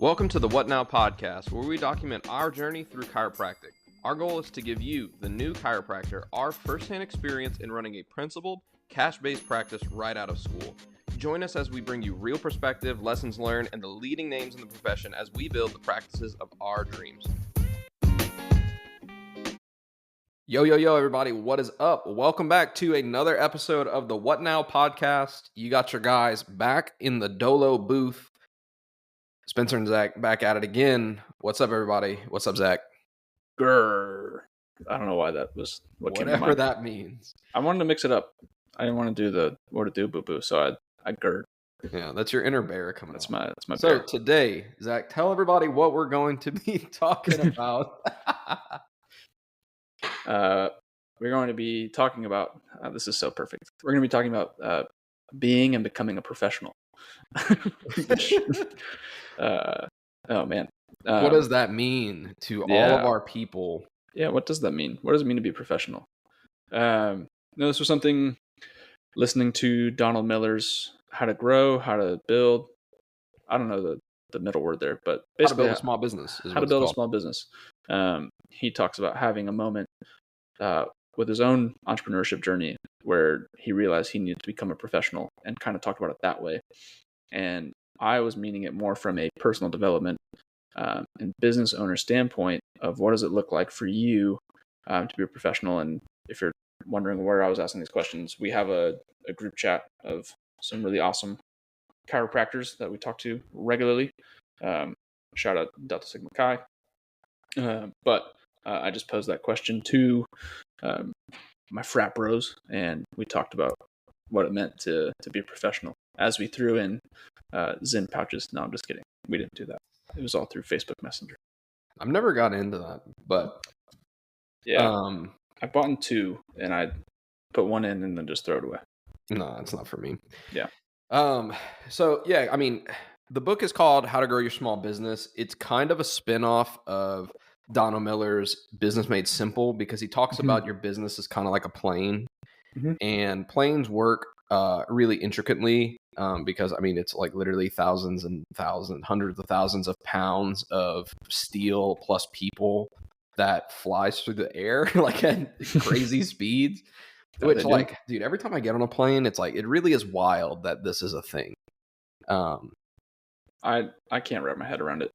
Welcome to the What Now podcast, where we document our journey through chiropractic. Our goal is to give you, the new chiropractor, our firsthand experience in running a principled, cash-based practice right out of school. Join us as we bring you real perspective, lessons learned, and the leading names in the profession as we build the practices of our dreams. Yo, everybody. What is up? Welcome back to another episode of the What Now podcast. You got your guys back in the Dolo booth. Spencer and Zach back at it again. What's up, everybody? What's up, Zach? Grrr. I don't know why that was what came to Whatever mind. that means. I wanted to mix it up. I didn't want to do the what to do boo boo, so I grrr. Yeah, that's your inner bear coming That's out. my So bear. today, Zach, tell everybody what we're going to be talking about. We're going to be talking about this is so perfect. We're going to be talking about being and becoming a professional. Oh man, what does that mean to all of our people? Yeah, what does that mean? What does it mean to be a professional? No, this was something listening to Donald Miller's How to Grow, How to Build. I don't know the middle word there, but basically how to build a small business. How to build a small business. He talks about having a moment with his own entrepreneurship journey where he realized he needed to become a professional and kind of talked about it that way. And I was meaning it more from a personal development and business owner standpoint of what does it look like for you to be a professional. And if you're wondering where I was asking these questions, we have a group chat of some really awesome chiropractors that we talk to regularly. Shout out Delta Sigma Chi. But I just posed that question to my frat bros, and we talked about what it meant to be a professional as we threw in Zen pouches. No, I'm just kidding. We didn't do that. It was all through Facebook Messenger. I've never gotten into that, but yeah, I bought in two, and I put one in and then just throw it away. No, it's not for me. Yeah. So yeah, I mean, the book is called How to Grow Your Small Business. It's kind of a spinoff of Donald Miller's Business Made Simple because he talks about your business as kind of like a plane, and planes work really intricately because I mean it's like literally thousands and thousands, hundreds of thousands of pounds of steel plus people that flies through the air like at crazy speeds. Which like, dude, every time I get on a plane, it's like it really is wild that this is a thing. I can't wrap my head around it.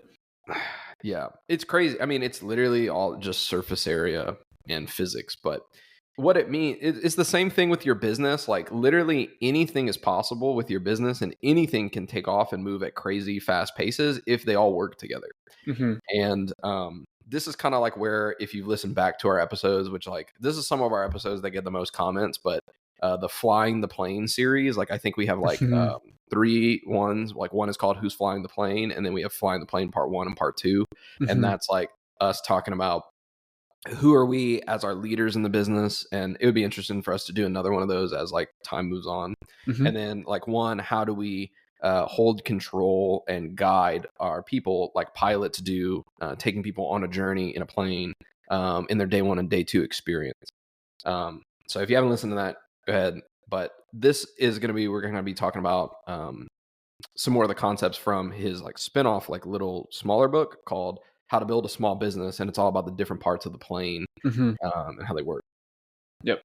Yeah, it's crazy. I mean, it's literally all just surface area and physics, but what it means it's the same thing with your business. Like literally anything is possible with your business and anything can take off and move at crazy fast paces if they all work together. And this is kind of like where if you listen back to our episodes, which like this is some of our episodes that get the most comments, but the Flying the Plane series, like I think we have like 3 ones. Like one is called Who's Flying the Plane, and then we have Flying the Plane Part 1 and Part 2. And that's like us talking about who are we as our leaders in the business, and it would be interesting for us to do another one of those as like time moves on. And then like one, how do we hold control and guide our people like pilots do, taking people on a journey in a plane in their day 1 and day 2 experience. So if you haven't listened to that, go ahead. But this is going to be, we're going to be talking about some more of the concepts from his like spinoff, like little smaller book called How to Build a Small Business. And it's all about the different parts of the plane and how they work. Yep.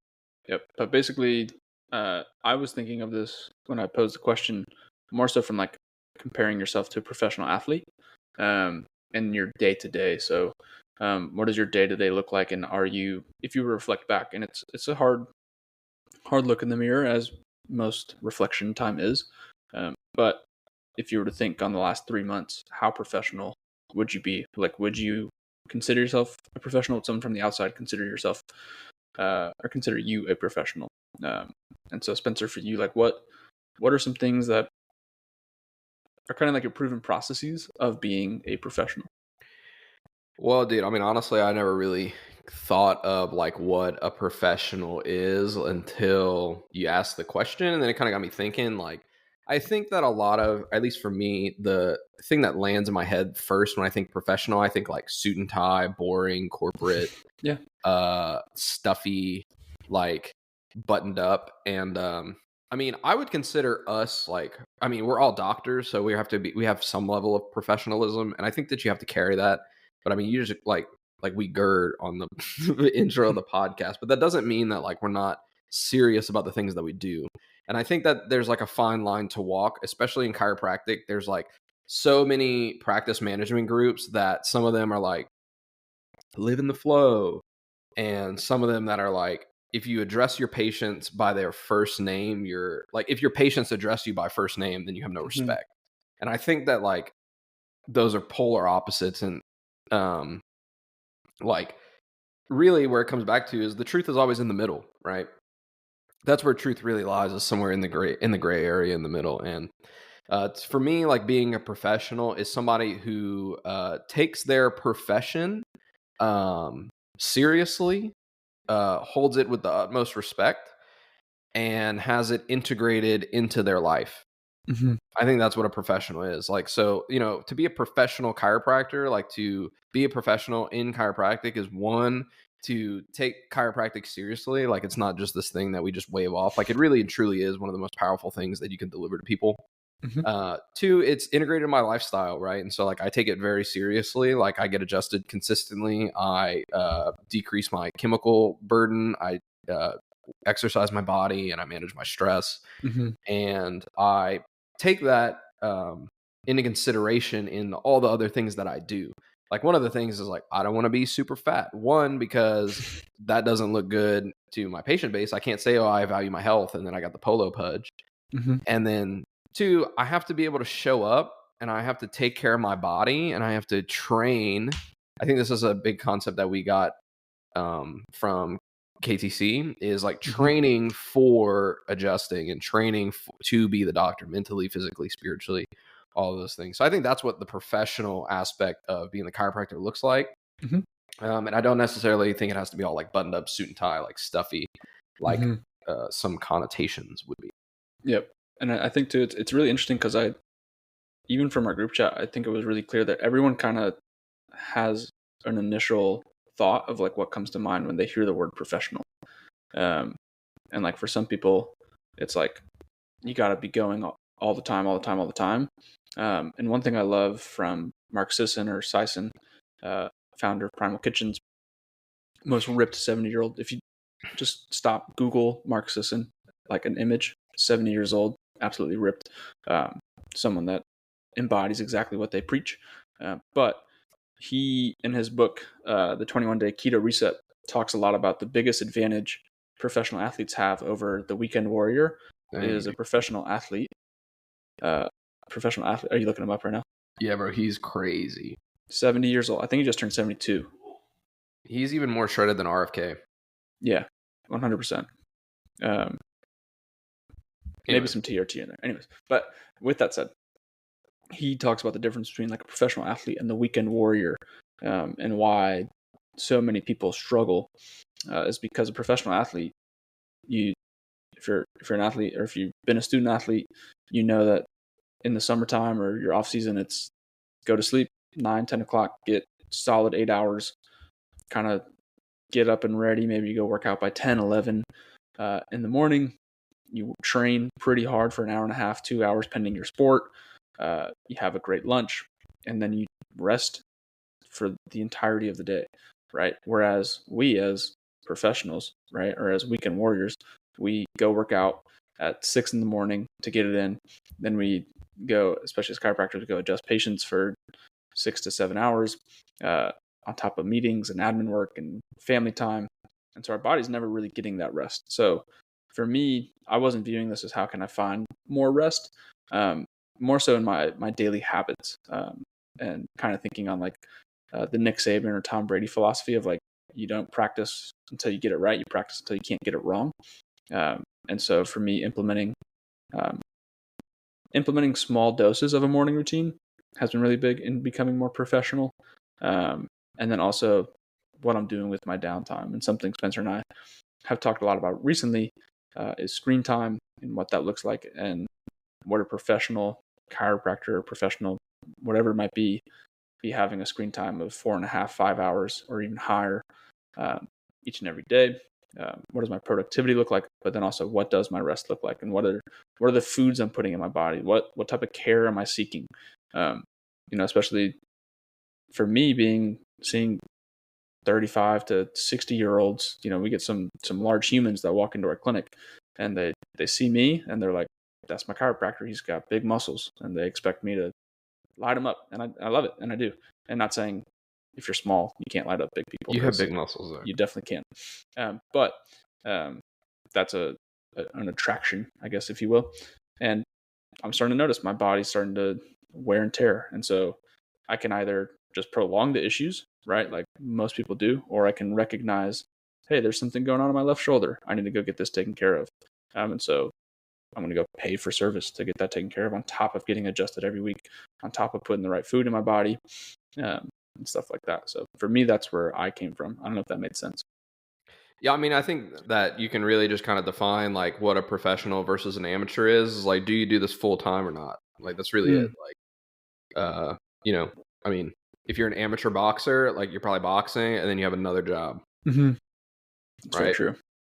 But basically, I was thinking of this when I posed the question more so from like comparing yourself to a professional athlete and your day to day. So what does your day to day look like? And are you, if you reflect back, and it's a hard look in the mirror as most reflection time is. But if you were to think on the last 3 months, how professional would you be? Like, would you consider yourself a professional? Would someone from the outside consider yourself or consider you a professional? And so Spencer, for you, like what are some things that are kind of like your proven processes of being a professional? Well, dude, I mean, honestly, I never really thought of like what a professional is until you asked the question. And then it kind of got me thinking, like, I think that a lot of, at least for me, the thing that lands in my head first when I think professional, I think like suit and tie, boring, corporate, stuffy, like buttoned up. And I mean, I would consider us like, I mean, we're all doctors, so we have some level of professionalism, and I think that you have to carry that. But I mean, you just like we gird on the, the intro of the podcast, but that doesn't mean that like we're not serious about the things that we do. And I think that there's like a fine line to walk, especially in chiropractic. There's like so many practice management groups that some of them are like live in the flow, and some of them that are like, if you address your patients by their first name, you're like, if your patients address you by first name, then you have no Mhm. respect. And I think that like those are polar opposites. And um like really where it comes back to is the truth is always in the middle, right? That's where truth really lies, is somewhere in the gray area in the middle. And for me, like being a professional is somebody who takes their profession um seriously, holds it with the utmost respect, and has it integrated into their life. Mhm. I think that's what a professional is. Like, so, to be a professional chiropractor, like to be a professional in chiropractic is one, to take chiropractic seriously. Like, it's not just this thing that we just wave off. Like, it really and truly is one of the most powerful things that you can deliver to people. Mhm. Two, it's integrated in my lifestyle, right? And so, like, I take it very seriously. Like, I get adjusted consistently. I decrease my chemical burden. I exercise my body, and I manage my stress. Mhm. And I take that into consideration in all the other things that I do. Like, one of the things is like, I don't want to be super fat. One, because that doesn't look good to my patient base. I can't say, oh, I value my health, and then I got the polo pudge. Mhm. And then two, I have to be able to show up, and I have to take care of my body, and I have to train. I think this is a big concept that we got from KTC, is like Mhm. training for adjusting, and training to be the doctor mentally, physically, spiritually, all of those things. So I think that's what the professional aspect of being the chiropractor looks like. Mhm. And I don't necessarily think it has to be all like buttoned up, suit and tie, like stuffy, like Mhm. some connotations would be. Yep. And I think too, it's really interesting because I even from our group chat, I think it was really clear that everyone kind of has an initial thought of like what comes to mind when they hear the word professional. Um, and like for some people, it's like you got to be going all the time, all the time, all the time. And one thing I love from Mark Sisson or Sison, uh, founder of Primal Kitchens, most ripped 70-year-old. If you just stop, Google Mark Sisson, like an image, 70 years old, absolutely ripped. Um, Someone that embodies exactly what they preach. But he, in his book, The 21 Day Keto Reset, talks a lot about the biggest advantage professional athletes have over the weekend warrior Dang. is a professional athlete. Uh, Professional athlete. Are you looking him up right now? Yeah, bro, he's crazy. 70 years old. I think he just turned 72. He's even more shredded than RFK. Yeah, 100%. Um, Maybe Anyways, some TRT in there. Anyways, but with that said, he talks about the difference between like a professional athlete and the weekend warrior, and why so many people struggle is because a professional athlete, you if you're an athlete or if you've been a student athlete, you know that in the summertime or your off season, it's go to sleep 9-10 o'clock, get solid 8 hours, kind of get up and ready. Maybe you go work out by 10, 11 in the morning. You train pretty hard for an hour and a half, 2 hours, pending your sport. You have a great lunch, and then you rest for the entirety of the day, right? Whereas we as professionals, right, or as weekend warriors, we go work out at 6 in the morning to get it in. Then we go, especially as chiropractors, go adjust patients for 6 to 7 hours on top of meetings and admin work and family time. And so our body's never really getting that rest. So for me, I wasn't viewing this as how can I find more rest, um, more so in my daily habits, and kind of thinking on like the Nick Saban or Tom Brady philosophy of like you don't practice until you get it right, you practice until you can't get it wrong. And so for me, um, implementing small doses of a morning routine has been really big in becoming more professional. Um, and then also what I'm doing with my downtime, and something Spencer and I have talked a lot about recently is screen time and what that looks like, and what a professional chiropractor or professional, whatever it might be having a screen time of 4.5, 5 hours or even higher each and every day. what does my productivity look like, but then also what does my rest look like, and what are the foods I'm putting in my body, what type of care am I seeking, especially for me seeing 35 to 60-year-olds, we get some large humans that walk into our clinic, and they see me and they're like, that's my chiropractor, he's got big muscles, and they expect me to light them up, and I love it, and I do. And not saying if you're small you can't light up big people, You have big muscles there. you definitely can, but that's an attraction, I guess, if you will. And I'm starting to notice my body's starting to wear and tear, and so I can either just prolong the issues, right, like most people do, or I can recognize, hey, there's something going on in my left shoulder, I need to go get this taken care of. And so I'm going to go pay for service to get that taken care of, on top of getting adjusted every week, on top of putting the right food in my body, and stuff like that. So for me, that's where I came from. I don't know if that made sense. Yeah, I mean, I think that you can really just kind of define like what a professional versus an amateur is. Like, do you do this full time or not? Like, that's really it. Like, I mean, if you're an amateur boxer, like you're probably boxing and then you have another job. Mm-hmm. That's right? very true.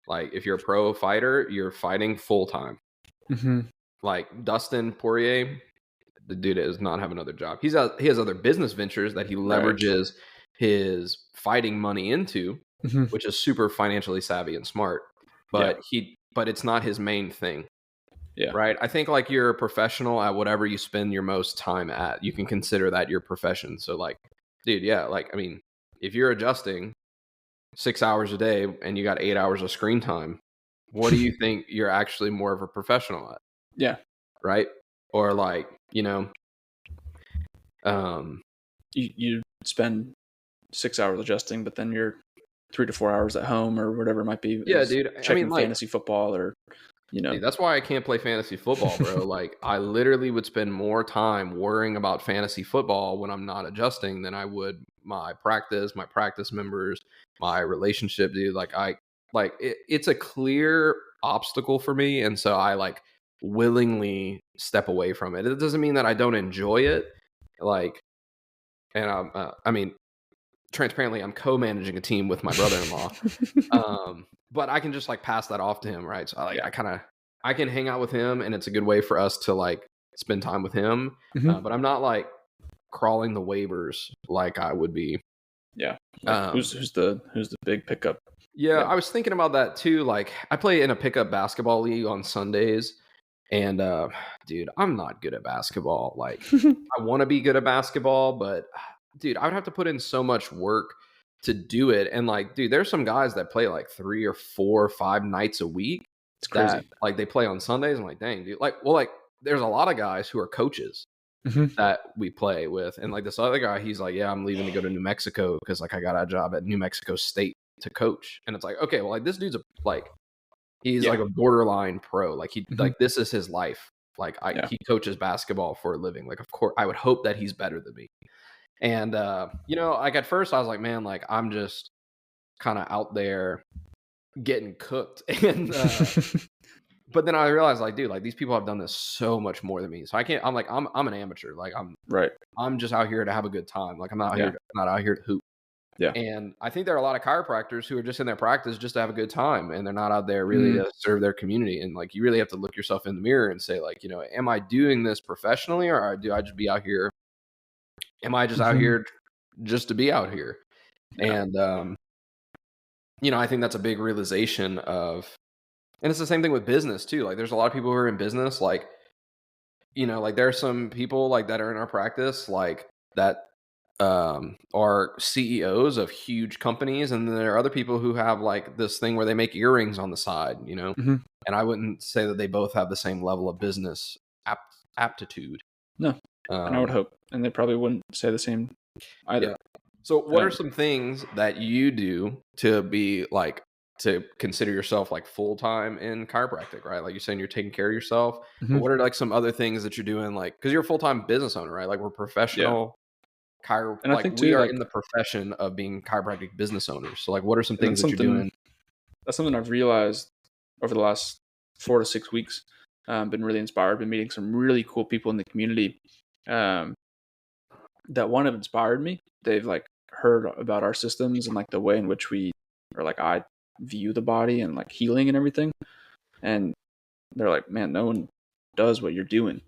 Like, if you're a pro fighter, you're fighting full time. Mm-hmm. Like Dustin Poirier, the dude does not have another job. He has other business ventures that he leverages his fighting money into, Mm-hmm. which is super financially savvy and smart. But but it's not his main thing. Yeah. Right. I think like you're a professional at whatever you spend your most time at. You can consider that your profession. So like, dude, yeah, like, I mean, if you're adjusting 6 hours a day and you got 8 hours of screen time, what do you think you're actually more of a professional at? Yeah. Right. Or like, you spend 6 hours adjusting, but then you're 3 to 4 hours at home or whatever it might be. Yeah, dude. Checking fantasy football or, Dude, that's why I can't play fantasy football, bro. Like, I literally would spend more time worrying about fantasy football when I'm not adjusting than I would my practice members, my relationship, dude. It's a clear obstacle for me. And so I like willingly step away from it. It doesn't mean that I don't enjoy it. Like, and I mean, transparently, I'm co-managing a team with my brother-in-law. But I can just like pass that off to him, right? So I can hang out with him, and it's a good way for us to like spend time with him. Mm-hmm. But I'm not like crawling the waivers like I would be. Yeah. Like, who's the big pickup? Yeah, I was thinking about that too. Like, I play in a pickup basketball league on Sundays, and dude, I'm not good at basketball. Like, I want to be good at basketball, but dude, I would have to put in so much work to do it. And like, dude, there's some guys that play like 3 or 4 or 5 nights a week. It's crazy. That, like, they play on Sundays. I'm like, dang, dude. Like, well, like, there's a lot of guys who are coaches that we play with. And like this other guy, he's like, yeah, I'm leaving to go to New Mexico because like I got a job at New Mexico State to coach. And it's like, okay, well, like this dude's he's like a borderline pro. Like like this is his life. Like he coaches basketball for a living. Like, of course, I would hope that he's better than me. And, like at first I was like, man, like I'm just kind of out there getting cooked. And, but then I realized like, dude, like these people have done this so much more than me. So I'm an amateur. Like I'm just out here to have a good time. Like I'm not out here to hoop. Yeah. And I think there are a lot of chiropractors who are just in their practice just to have a good time, and they're not out there really to serve their community. And like, you really have to look yourself in the mirror and say like, am I doing this professionally, or do I just be out here? Am I just out here just to be out here? Yeah. And, I think that's a big realization of, and it's the same thing with business too. Like there's a lot of people who are in business, like, like there are some people like that are in our practice, like that are CEOs of huge companies. And then there are other people who have like this thing where they make earrings on the side, and I wouldn't say that they both have the same level of business aptitude. No. And I would hope, and they probably wouldn't say the same either. Yeah. So what are some things that you do to be like, to consider yourself like full-time in chiropractic, right? Like you're saying you're taking care of yourself. But what are like some other things that you're doing? Like, cause you're a full-time business owner, right? Like we're professional chiropractic. And I think too, we are in the profession of being chiropractic business owners. So like, what are some things that you're doing? That's something I've realized over the last 4 to 6 weeks. Been really inspired, been meeting some really cool people in the community that one have inspired me. They've like heard about our systems and like the way in which we, or like I view the body and like healing and everything. And they're like, man, no one does what you're doing.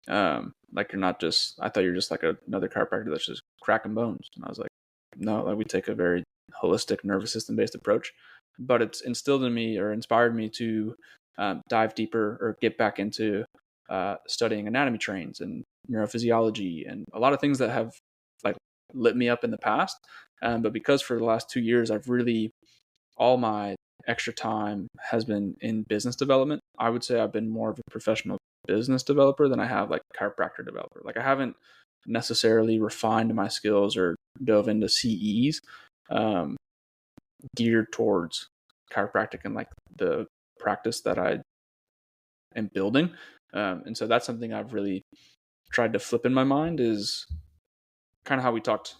Like you're not just, I thought you're just like another chiropractor that's just cracking bones. And I was like, no, like we take a very holistic nervous system based approach. But it's instilled in me or inspired me to dive deeper or get back into studying anatomy trains and neurophysiology and a lot of things that have like lit me up in the past. But because for the last 2 years, I've really, all my extra time has been in business development. I would say I've been more of a professional business developer than I have like chiropractor developer. Like I haven't necessarily refined my skills or dove into CEs geared towards chiropractic and like the practice that I am building. And so that's something I've really tried to flip in my mind, is kind of how we talked.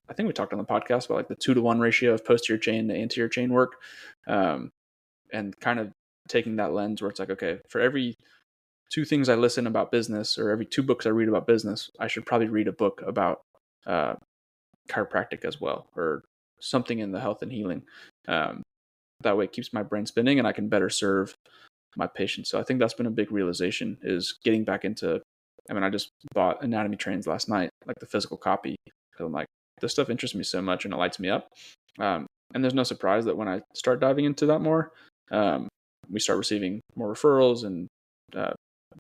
I think we talked on the podcast about like the 2-to-1 ratio of posterior chain to anterior chain work. And kind of taking that lens where it's like, okay, for every 2 things I listen about business or every 2 books I read about business, I should probably read a book about chiropractic as well, or something in the health and healing. That way it keeps my brain spinning and I can better serve my patients. So I think that's been a big realization, is getting back into, I mean, I just bought anatomy trains last night, like the physical copy, because I'm like, this stuff interests me so much and it lights me up. And there's no surprise that when I start diving into that more, we start receiving more referrals and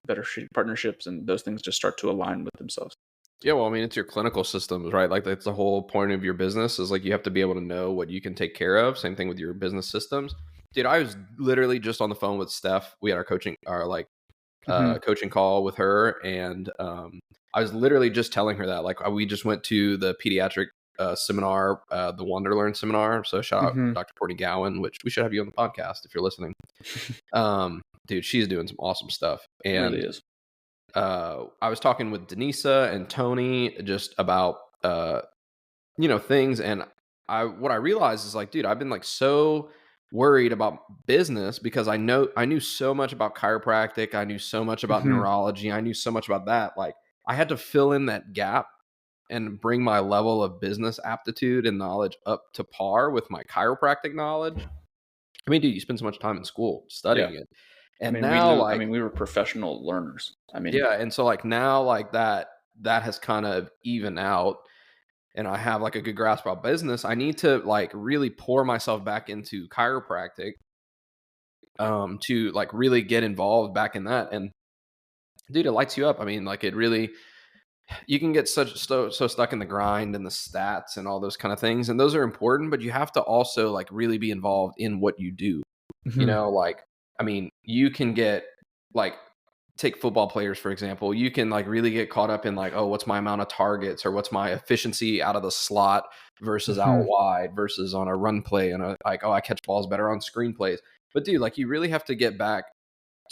better partnerships, and those things just start to align with themselves. Yeah, well, I mean, it's your clinical systems, right? Like that's the whole point of your business, is like you have to be able to know what you can take care of. Same thing with your business systems. Dude, I was literally just on the phone with Steph. We had our coaching call with her, and I was literally just telling her that, like, we just went to the pediatric seminar, the Wonderlearn seminar. So shout out Dr. Courtney Gowan, which we should have you on the podcast if you're listening. Dude, she's doing some awesome stuff, and really is. I was talking with Denisa and Tony just about things, and what I realized is like, dude, I've been like so worried about business because I knew so much about chiropractic, I knew so much about neurology, I knew so much about that. Like I had to fill in that gap and bring my level of business aptitude and knowledge up to par with my chiropractic knowledge. I mean, dude, you spend so much time in school studying it. And I mean, now we were professional learners. I mean, yeah. And so like now like that has kind of even out, and I have like a good grasp about business. I need to like really pour myself back into chiropractic to like really get involved back in that. And dude, it lights you up. I mean, like it really, you can get so stuck in the grind and the stats and all those kind of things. And those are important, but you have to also like really be involved in what you do. You know, like, I mean, you can get like, take football players, for example, you can like really get caught up in like, oh, what's my amount of targets, or what's my efficiency out of the slot versus out wide versus on a run play. And like, oh, I catch balls better on screen plays. But dude, like you really have to get back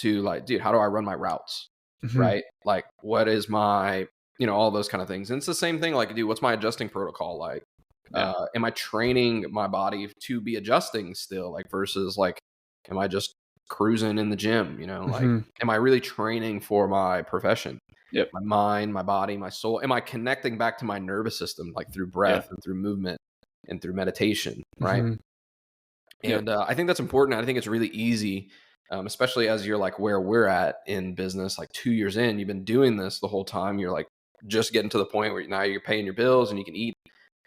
to like, dude, how do I run my routes? Right? Like what is my, all those kind of things. And it's the same thing. Like, dude, what's my adjusting protocol? Like, am I training my body to be adjusting still? Like versus like, am I just cruising in the gym? Like, am I really training for my profession? Yep. My mind, my body, my soul. Am I connecting back to my nervous system, like through breath and through movement and through meditation? Right. And I think that's important. I think it's really easy, especially as you're like where we're at in business, like 2 years in, you've been doing this the whole time. You're like just getting to the point where now you're paying your bills and you can eat,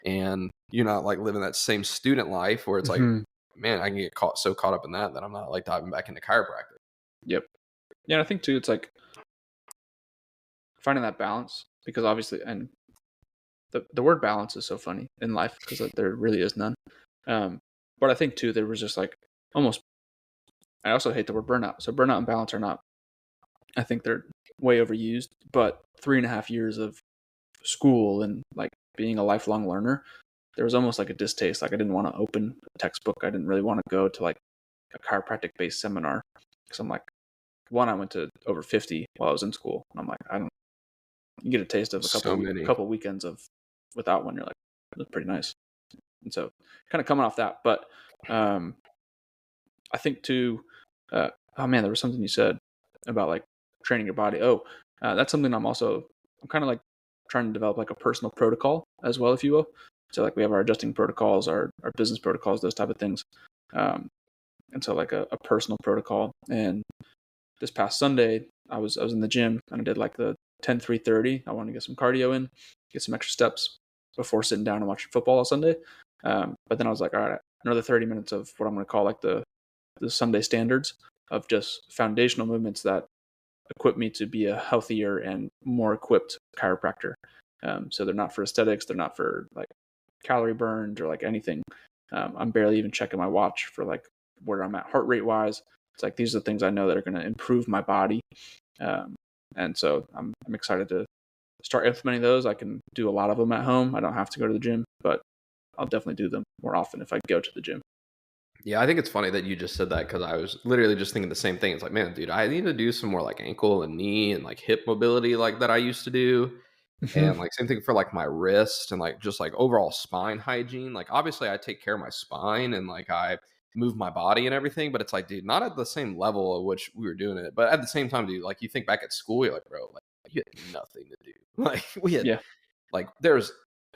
and you're not like living that same student life where it's like, man, I can get so caught up in that I'm not like diving back into chiropractic. Yep. Yeah, and I think too, it's like finding that balance, because obviously, and the word balance is so funny in life because there really is none. But I think too, there was just like almost, I also hate the word burnout. So burnout and balance are not, I think they're way overused, but 3.5 years of school and like being a lifelong learner, there was almost like a distaste. Like I didn't want to open a textbook. I didn't really want to go to like a chiropractic based seminar, because I'm like, one, I went to over 50 while I was in school, and I'm like, you get a taste of a couple weekends of without one. You're like, that's pretty nice. And so kind of coming off that, but I think too, oh man, there was something you said about like training your body. That's something I'm kind of like trying to develop like a personal protocol as well, if you will. So like we have our adjusting protocols, our business protocols, those type of things. And so like a personal protocol. And this past Sunday, I was in the gym and I did like the 10-3-30. I wanted to get some cardio in, get some extra steps before sitting down and watching football on Sunday. But then I was like, all right, another 30 minutes of what I'm going to call like the Sunday standards of just foundational movements that equip me to be a healthier and more equipped chiropractor. So they're not for aesthetics. They're not for like calorie burned or like anything. I'm barely even checking my watch for like where I'm at heart rate wise. It's like, these are the things I know that are going to improve my body. And so I'm excited to start implementing those. I can do a lot of them at home. I don't have to go to the gym, but I'll definitely do them more often if I go to the gym. Yeah, I think it's funny that you just said that because I was literally just thinking the same thing. It's like, man, dude, I need to do some more like ankle and knee and like hip mobility like that I used to do. And Mm-hmm. like same thing for like my wrist and like just like overall spine hygiene. Like obviously I take care of my spine and like I move my body and everything, but it's like, dude, not at the same level at which we were doing it. But at the same time, dude, like you think back at school, you're like, bro, like you had nothing to do. Like we had Yeah. like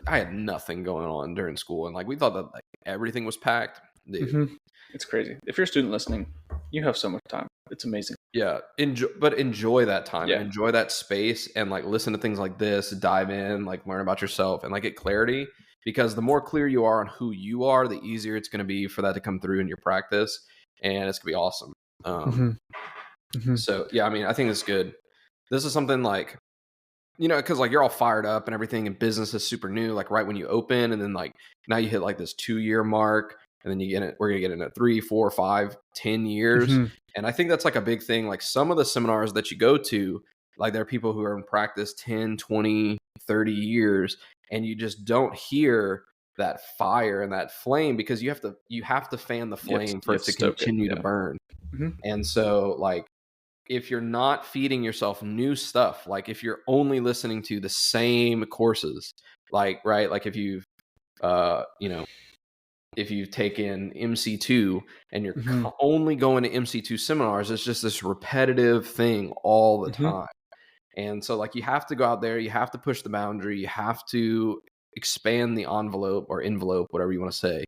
I had nothing going on during school, and like we thought that like everything was packed, dude. Mm-hmm. It's crazy. If you're a student listening, you have so much time. It's amazing. Yeah, enjoy that time and Yeah. enjoy that space and like listen to things like this, dive in, like learn about yourself and like get clarity because the more clear you are on who you are, the easier it's going to be for that to come through in your practice and it's going to be awesome. Mm-hmm. Mm-hmm. So yeah, I mean, I think it's good. This is something like because like you're all fired up and everything, and business is super new, like right when you open, and then like now you hit like this 2 year mark, and then you get it. We're gonna get in at 3, 4, 5, 10 years, Mm-hmm. and I think that's like a big thing. Like some of the seminars that you go to, like there are people who are in practice 10, 20, 30 years, and you just don't hear that fire and that flame because you have to fan the flame You for have it to to stoke it. continue to Yeah. burn. Mm-hmm. And so like if you're not feeding yourself new stuff, like if you're only listening to the same courses, like, right, like if you've, you know, if you've taken MC2 and you're Mm-hmm. only going to MC2 seminars, it's just this repetitive thing all the Mm-hmm. time. And so, like, you have to go out there, you have to push the boundary, you have to expand the envelope, whatever you want to say,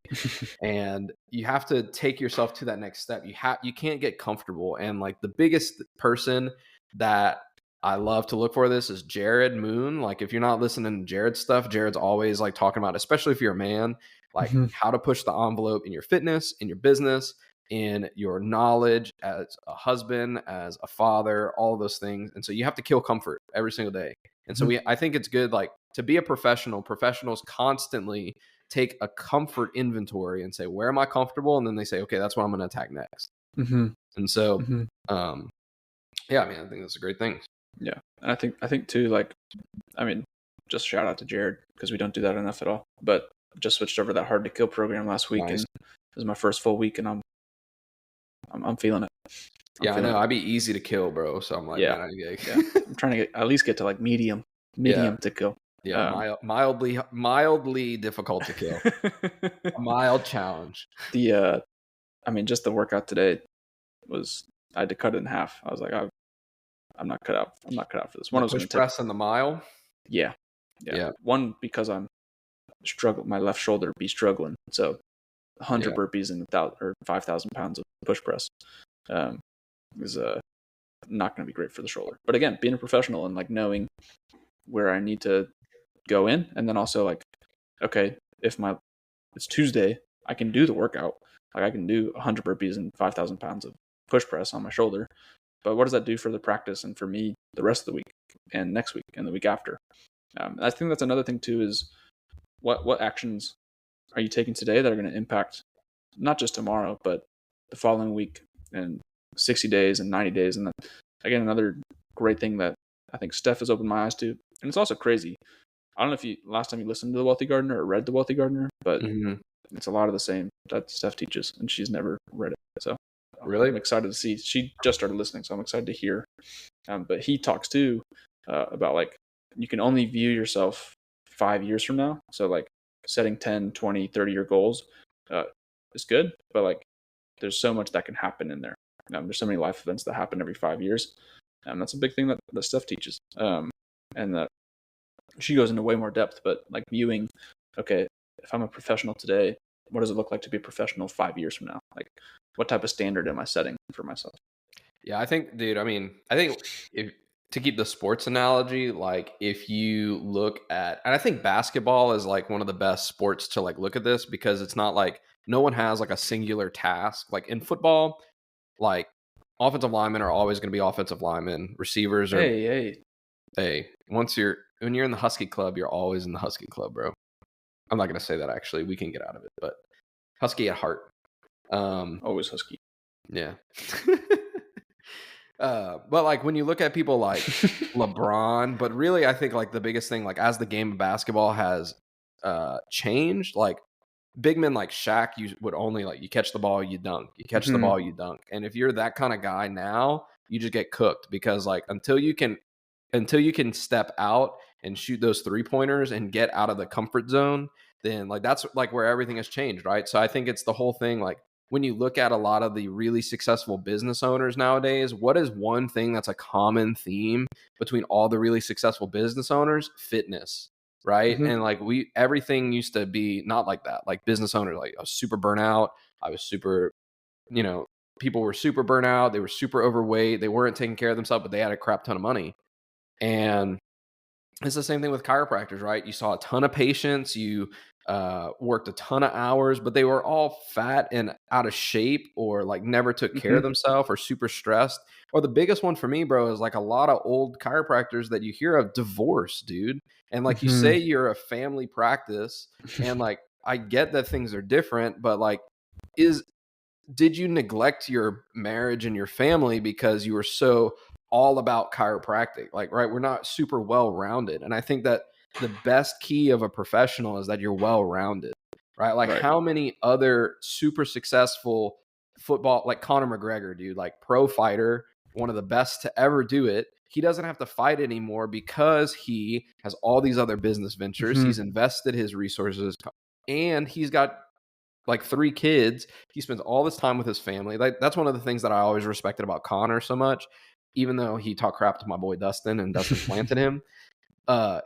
and you have to take yourself to that next step. You can't get comfortable. And like the biggest person that I love to look for this is Jared Moon. Like if you're not listening to Jared's stuff, Jared's always like talking about, especially if you're a man, like Mm-hmm. how to push the envelope in your fitness, in your business, in your knowledge as a husband, as a father, all of those things. And so you have to kill comfort every single day. And so I think it's good, like to be a professional. Professionals constantly take a comfort inventory and say, where am I comfortable? And then they say, okay, that's what I'm going to attack next. Mm-hmm. And so, Mm-hmm. yeah, I mean, I think that's a great thing. Yeah. And I think too, like, I mean, just shout out to Jared because we don't do that enough at all. But just switched over to that Hard to Kill program last week, Nice. and it was my first full week, and I'm feeling it. Yeah, I know. I'd be easy to kill, bro. So I'm like, Yeah. man, Yeah. I'm trying to at least get to like medium Yeah. to kill. Yeah, mildly difficult to kill. A mild challenge. I mean, just the workout today was, I had to cut it in half. I was like, I'm not cut out. I'm not cut out for this. One, The I was going push to take. press and the mile. Yeah. One, because I'm struggling, my left shoulder be struggling. So 100 burpees and 5,000 pounds of push press is not going to be great for the shoulder. But again, being a professional and like knowing where I need to go in, and then also like, okay, if it's Tuesday, I can do the workout. Like I can do 100 burpees and 5,000 pounds of push press on my shoulder. But what does that do for the practice and for me the rest of the week and next week and the week after? I think that's another thing too, is what actions are you taking today that are going to impact not just tomorrow, but the following week and 60 days and 90 days. And then, again, another great thing that I think Steph has opened my eyes to, and it's also crazy. I don't know if last time you listened to The Wealthy Gardener or read The Wealthy Gardener, but it's a lot of the same that Steph teaches, and she's never read it. So Really? I'm excited to see. She just started listening, so I'm excited to hear. But he talks too about like you can only view yourself 5 years from now. So like setting 10, 20, 30-year goals is good, but like there's so much that can happen in there. There's so many life events that happen every 5 years. That's a big thing that Steph teaches. And that she goes into way more depth, but like viewing, okay, if I'm a professional today, what does it look like to be a professional 5 years from now? Like, what type of standard am I setting for myself? Yeah, I think, dude, I mean, I think if to keep the sports analogy, like if you look at, and I think basketball is like one of the best sports to like look at this because it's not like no one has like a singular task. Like in football, like offensive linemen are always going to be offensive linemen. Receivers are, Hey, hey, when you're in the Husky Club, you're always in the Husky Club, bro. I'm not going to say that actually. We can get out of it, but Husky at heart. always Husky. Yeah. But like when you look at people like LeBron, but really I think like the biggest thing, like as the game of basketball has changed, like big men like Shaq, you would only like you catch the ball, you dunk. You catch the ball, you dunk. And if you're that kind of guy now, you just get cooked because like until you can step out and shoot those 3-pointers and get out of the comfort zone, then like that's like where everything has changed, right? So I think it's the whole thing like when you look at a lot of the really successful business owners nowadays, what is one thing that's a common theme between all the really successful business owners? Fitness, right? And like everything used to be not like that. Like business owners, like I was super burnout. I was super, you know, people were super burnout. They were super overweight. They weren't taking care of themselves, but they had a crap ton of money. And it's the same thing with chiropractors, right? You saw a ton of patients, you worked a ton of hours, but they were all fat and out of shape or like never took care of themselves or super stressed. Or the biggest one for me, bro, is like a lot of old chiropractors that you hear of divorce, dude. And like you say, you're a family practice, and like I get that things are different, but like, did you neglect your marriage and your family because you were so all about chiropractic? Like, right, we're not super well rounded. And I think that the best key of a professional is that you're well rounded, right? Like, Right. how many other super successful football, like Conor McGregor, dude, like pro fighter, one of the best to ever do it. He doesn't have to fight anymore because he has all these other business ventures. He's invested his resources and he's got like 3 kids. He spends all this time with his family. Like that's one of the things that I always respected about Connor so much, even though he talked crap to my boy Dustin and Dustin planted him.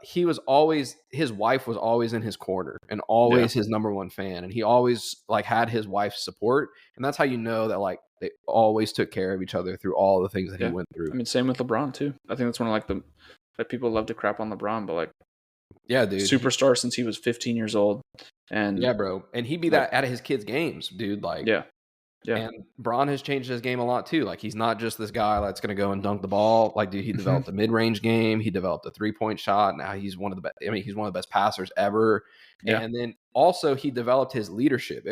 He was always, his wife was always in his corner and always his number one fan. And he always like had his wife's support. And that's how you know that like they always took care of each other through all the things that he went through. I mean, same with LeBron too. I think that's one of like the like people love to crap on LeBron, but like yeah, dude, superstar since he was 15 years old. And yeah, bro. And he'd be like, that at his kids' games, dude. Like, yeah. And Braun has changed his game a lot too. Like he's not just this guy that's going to go and dunk the ball. Like, dude, he developed a mid-range game. He developed a 3-point shot. Now he's one of the best. I mean, he's one of the best passers ever. Yeah. And then also he developed his leadership.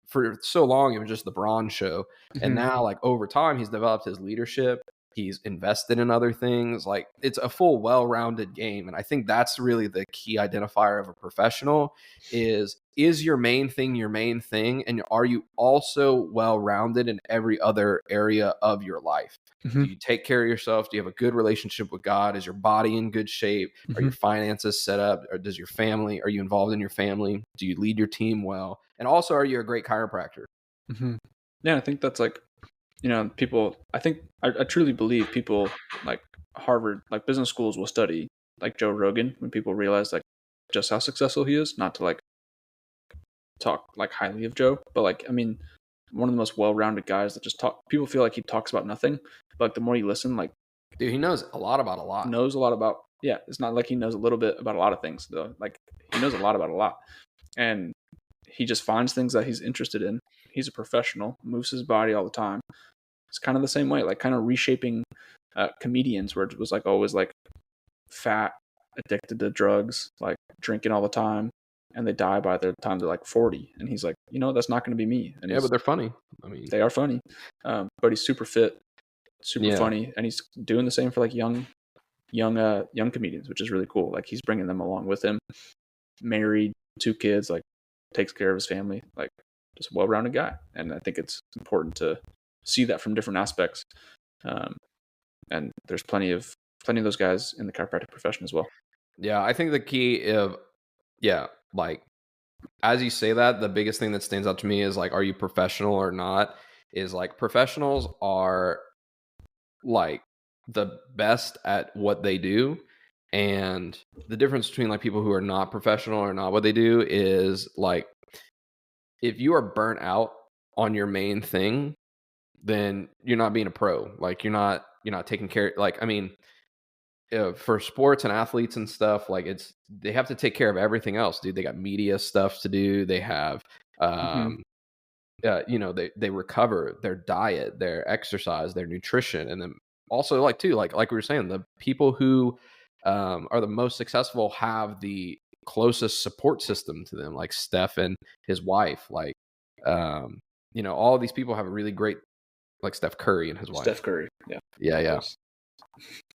For so long, it was just the Braun show. And now, like over time, he's developed his leadership. He's invested in other things. Like it's a full, well-rounded game. And I think that's really the key identifier of a professional is your main thing your main thing? And are you also well-rounded in every other area of your life? Do you take care of yourself? Do you have a good relationship with God? Is your body in good shape? Are your finances set up? Or does your family, are you involved in your family? Do you lead your team well? And also, are you a great chiropractor? Yeah, I think that's like, you know, people, I truly believe people like Harvard, like business schools will study like Joe Rogan when people realize like just how successful he is, not to like talk like highly of Joe, but like, I mean, one of the most well-rounded guys that just talk, people feel like he talks about nothing, but like the more you listen, like, dude, he knows a lot about a lot. Knows a lot about, yeah, it's not like he knows a little bit about a lot of things though. Like he knows a lot about a lot. And he just finds things that he's interested in. He's a professional, moves his body all the time. It's kind of the same way, like kind of reshaping comedians where it was like always like fat, addicted to drugs, like drinking all the time, and they die by the time they're like 40. And he's like, you know, that's not going to be me. And yeah, but they're funny. I mean, they are funny, but he's super fit, super funny, and he's doing the same for like young comedians, which is really cool. Like he's bringing them along with him. Married, 2 kids, like takes care of his family, like just a well-rounded guy. And I think it's important to see that from different aspects. And there's plenty of those guys in the chiropractic profession as well. Yeah, I think the key of like as you say that, the biggest thing that stands out to me is like, are you professional or not? Is like professionals are like the best at what they do. And the difference between like people who are not professional or not what they do is like if you are burnt out on your main thing, then you're not being a pro. Like you're not taking care. Like, I mean, for sports and athletes and stuff, like they have to take care of everything else, dude. They got media stuff to do. They have, Mm-hmm. they recover, their diet, their exercise, their nutrition, and then also like too, like we were saying, the people who are the most successful have the closest support system to them, like Steph and his wife, like all of these people have a really great, like Steph Curry and his wife. Steph Curry, yeah. Yeah.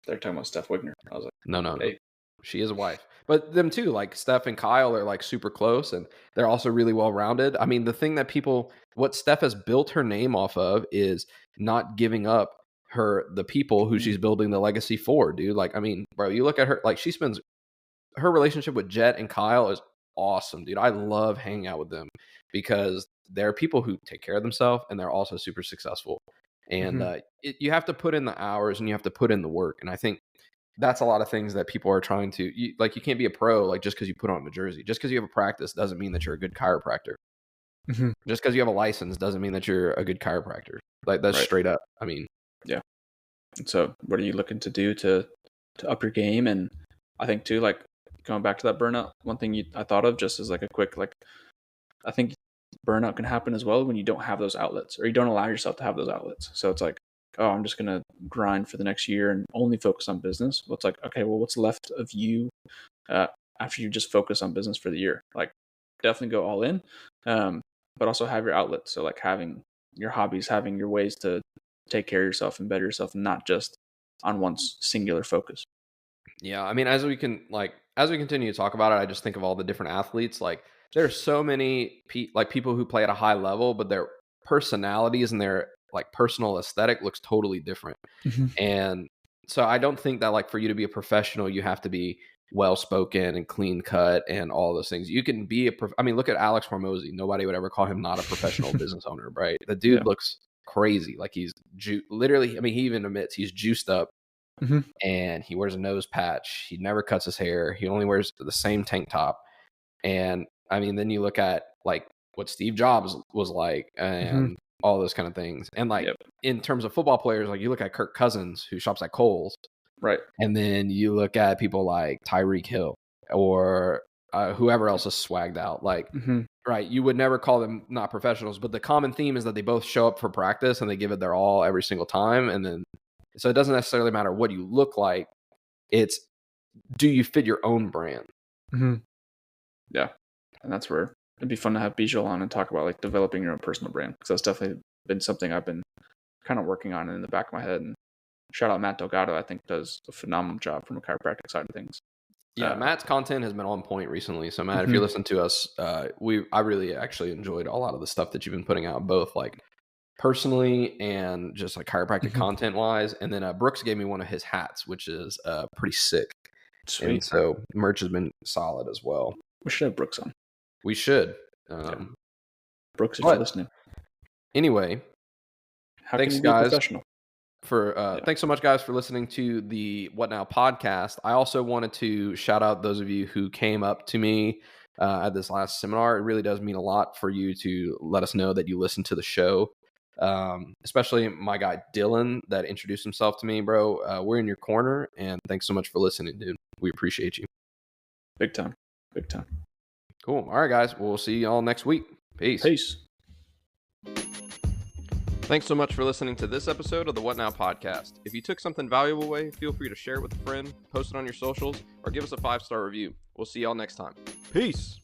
They're talking about Steph Wigner. I was like, no. hey. She is a wife. But them too, like Steph and Kyle are like super close, and they're also really well rounded. I mean, the thing that what Steph has built her name off of is not giving up the people who she's building the legacy for, dude. Like, I mean, bro, you look at her, like her relationship with Jet and Kyle is awesome, dude. I love hanging out with them because they're people who take care of themselves and they're also super successful. And you have to put in the hours and you have to put in the work. And I think that's a lot of things that people are trying to, you can't be a pro, like just because you put on a jersey. Just because you have a practice doesn't mean that you're a good chiropractor. Mm-hmm. Just because you have a license doesn't mean that you're a good chiropractor. Like that's straight up. I mean, yeah. So what are you looking to do to up your game? And I think too, like going back to that burnout, one thing I thought of just as like a quick, like, I think burnout can happen as well when you don't have those outlets, or you don't allow yourself to have those outlets. So it's like, oh, I'm just going to grind for the next year and only focus on business. Well, it's like, okay, well, what's left of you after you just focus on business for the year? Like, definitely go all in, but also have your outlets. So like having your hobbies, having your ways to take care of yourself and better yourself, and not just on one singular focus. Yeah, I mean, as we continue to talk about it, I just think of all the different athletes. Like, there are so many people who play at a high level, but their personalities and their like personal aesthetic looks totally different. Mm-hmm. And so I don't think that like for you to be a professional, you have to be well spoken and clean cut and all those things. You can be I mean, look at Alex Hormozy. Nobody would ever call him not a professional business owner, right? The dude looks crazy. Like he's literally, I mean, he even admits he's juiced up. Mm-hmm. And he wears a nose patch. He never cuts his hair. He only wears the same tank top. And I mean, then you look at like what Steve Jobs was like and all those kind of things. And like in terms of football players, like you look at Kirk Cousins, who shops at Kohl's. Right. And then you look at people like Tyreek Hill or whoever else is swagged out. Like, right, you would never call them not professionals. But the common theme is that they both show up for practice and they give it their all every single time. And then so it doesn't necessarily matter what you look like. It's, do you fit your own brand? Mm-hmm. Yeah. And that's where it'd be fun to have Bijal on and talk about like developing your own personal brand. Because that's definitely been something I've been kind of working on in the back of my head. And shout out Matt Delgado, I think does a phenomenal job from a chiropractic side of things. Yeah, Matt's content has been on point recently. So Matt, if you're listening to us, I really actually enjoyed a lot of the stuff that you've been putting out, both like personally and just like chiropractic content wise. And then Brooks gave me one of his hats, which is pretty sick. Sweet. And so merch has been solid as well. We should have Brooks on. We should. Brooks, if you're listening. Anyway, thanks guys thanks so much guys for listening to the What Now podcast. I also wanted to shout out those of you who came up to me at this last seminar. It really does mean a lot for you to let us know that you listen to the show. Especially my guy Dylan that introduced himself to me, bro. We're in your corner, and thanks so much for listening, dude. We appreciate you. Big time. Cool. All right, guys. We'll see y'all next week. Peace. Thanks so much for listening to this episode of the What Now podcast. If you took something valuable away, feel free to share it with a friend, post it on your socials, or give us a 5-star review. We'll see y'all next time. Peace.